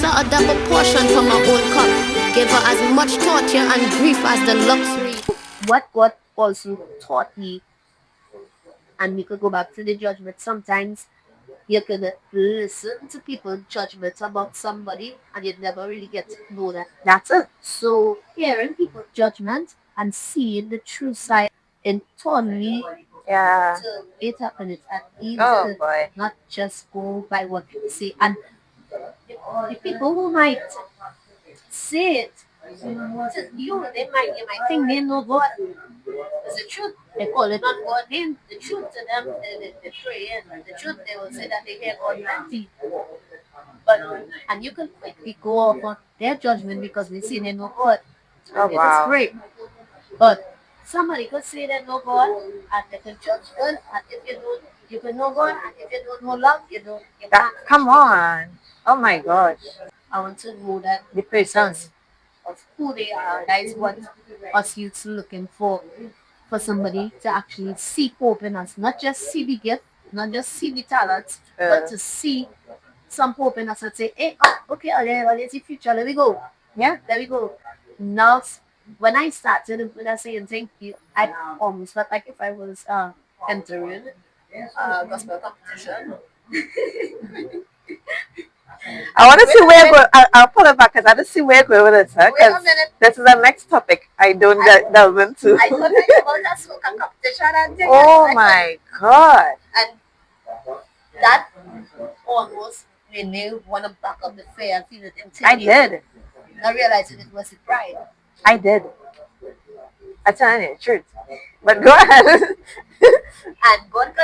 Pass her a double portion from her own cup. Give her as much torture and grief as the luxury. What God also taught me, and we could go back to the judgment. Sometimes you could listen to people's judgments about somebody, and you'd never really get to know that. That's it. So hearing people's judgment and seeing the true side in totally Yeah. to it happen. It's at ease Oh to boy. not just go by what people say. And the people who might say it to you, you might think they know God. It's the truth. They call it not God name. The truth to them, they pray in. The truth, they will say that they hear God plenty. But, and you can quickly go off on their judgment because they say they know God. Oh It is wow. great. But somebody could say they know God and they can judge God. And if you don't, you can know God. And if you don't know love, you can't. Come on. Oh my gosh. I want to know that The person. of who they are. That is what us youths looking for somebody to actually see hope in us, not just see the gift, not just see the talents, but to see some hope in us and say, hey, okay, let's see future, there we go. Yeah. There we go. Now, when I started with that saying thank you, I almost felt like if I was entering gospel competition. I want to see where you go. I'll pull it back because I don't see where you go with this. Wait a minute. This is the next topic I don't delve into. I thought about that soca competition and thing. Oh my god. And that almost made me want to back up the fear and feel it I did. I realized it was the pride. I did. I'm telling you the truth. But go ahead. And God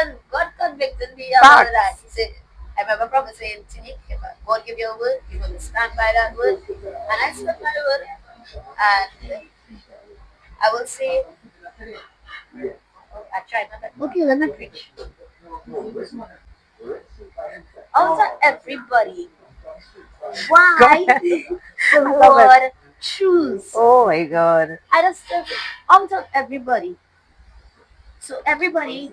convicted me about that. He said, I remember probably saying, Tenique, if God give you a word, you're going to stand by that word. And I stood by the word. And I will say, I tried my best. Okay, let me preach. Out of everybody, why did God choose? Oh my god. I just said, out of everybody. So everybody,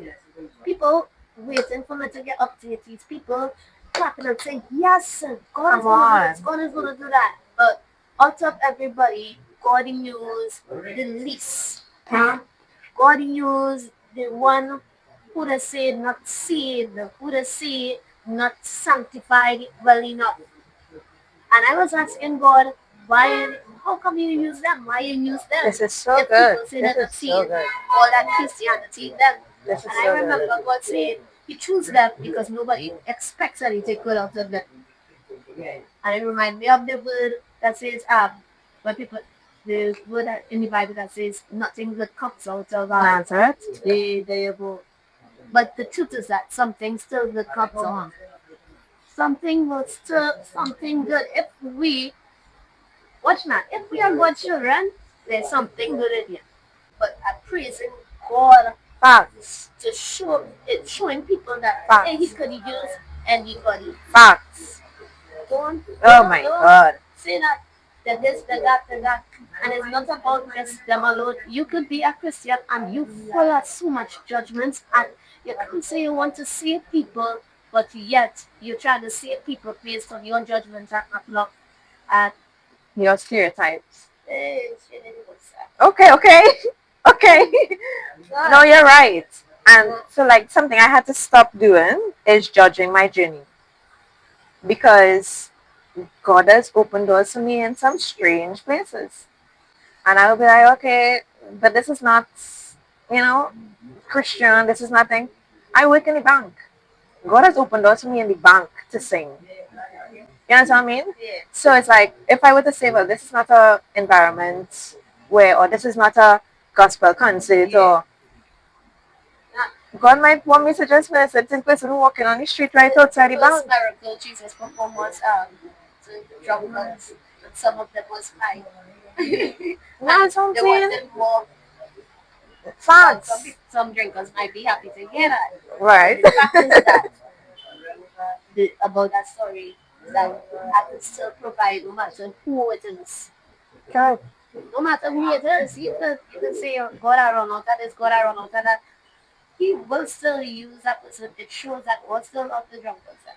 people waiting for me to get updated, people clapping and saying, yes, God is going to do this, God is going to do that. But out of everybody, God used the least. God used the one who they say not saved, who they say not sanctified well enough. And I was asking God, why, how come you use them? Why you use them? This is so if good. People say This that is so good. all that Christianity in them. This is And so I remember good. God saying, He chose them because nobody expects anything good out of them. And it reminds me of the word that says, when people, the word in the Bible that says, nothing good comes out of Nazareth. But the truth is that something still good comes on. Something good. If we, watch now, if we are God's children, there's something good in here. But I'm praising God Facts. to show it, showing people that Facts. He could use anybody. Facts. Don't God. say that this, that. And it's not about just them alone. You could be a Christian and you follow so much judgments and you can't say you want to save people, but yet you're trying to save people based on your judgments and not at Your stereotypes. Okay. Okay. No, you're right. And so like something I had to stop doing is judging my journey. Because God has opened doors for me in some strange places. And I'll be like, okay, but this is not, Christian, this is nothing. I work in the bank. God has opened doors for me in the bank to sing. You know what I mean? Yeah. So it's like, if I were to say, well, this is not a environment where, or this is not a gospel concert, or God might want me to just be a certain person walking on the street right outside the bank. Miracle Jesus performed was to drunkards, but some of them was high. That's what I'm There saying. wasn't more. Facts. Some drinkers might be happy to hear that. Right. The fact is that about that story is that I can still provide no matter who it is. God. No matter who it is, you can say, God, I run out of this, God, I run out of that. He will still use that person. It shows that God still loves the drunk person.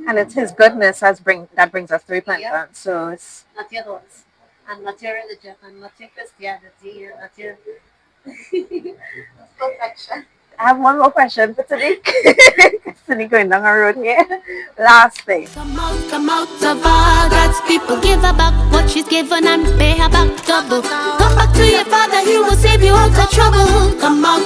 And it's His goodness that brings us to repentance. So it's Not your thoughts. And not your religion. And not your Christianity. And not your perfection. I have one more question for Tenique. Tenique going down a road here. Last thing. Come out of all God's people. Give her back what she's given and pay her back double. Come back to your father, he will save you out of trouble. Come out